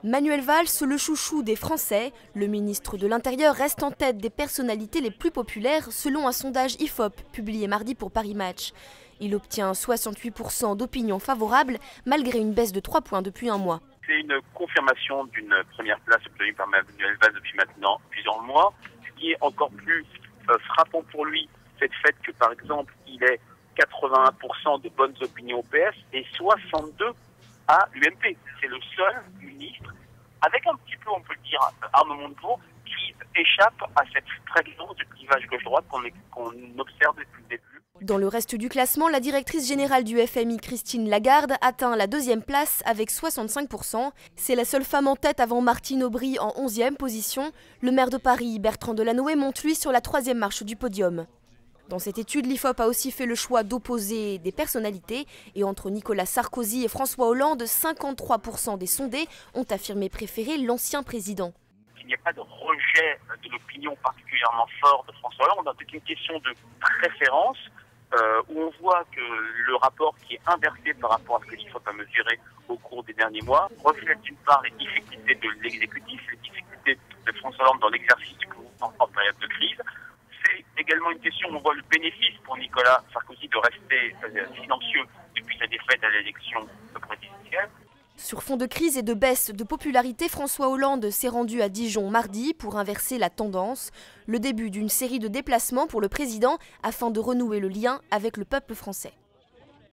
Manuel Valls, le chouchou des Français, le ministre de l'Intérieur reste en tête des personnalités les plus populaires selon un sondage IFOP publié mardi pour Paris Match. Il obtient 68% d'opinion favorable malgré une baisse de 3 points depuis un mois. C'est une confirmation d'une première place obtenue par Manuel Valls depuis maintenant plusieurs mois. Ce qui est encore plus frappant pour lui, c'est le fait que par exemple il ait 81% de bonnes opinions au PS et 62% à l'UMP. C'est le seul ministre, avec un petit peu, on peut le dire, armement de veau, qui échappe à cette prégnance du clivage gauche-droite qu'on observe depuis le début. Dans le reste du classement, la directrice générale du FMI, Christine Lagarde, atteint la 2e place avec 65%. C'est la seule femme en tête avant Martine Aubry en 11e position. Le maire de Paris, Bertrand Delanoë, monte lui sur la 3e marche du podium. Dans cette étude, l'IFOP a aussi fait le choix d'opposer des personnalités. Et entre Nicolas Sarkozy et François Hollande, 53% des sondés ont affirmé préférer l'ancien président. Il n'y a pas de rejet de l'opinion particulièrement fort de François Hollande, c'est une question de préférence, où on voit que le rapport qui est inversé par rapport à ce que l'IFOP a mesuré au cours des derniers mois reflète d'une part les difficultés de l'exécutif, les difficultés de François Hollande dans l'exercice du pouvoir en période de crise. C'est également une question où on voit le bénéfice pour Nicolas Sarkozy de rester silencieux depuis sa défaite à l'élection présidentielle. Sur fond de crise et de baisse de popularité, François Hollande s'est rendu à Dijon mardi pour inverser la tendance. Le début d'une série de déplacements pour le président afin de renouer le lien avec le peuple français.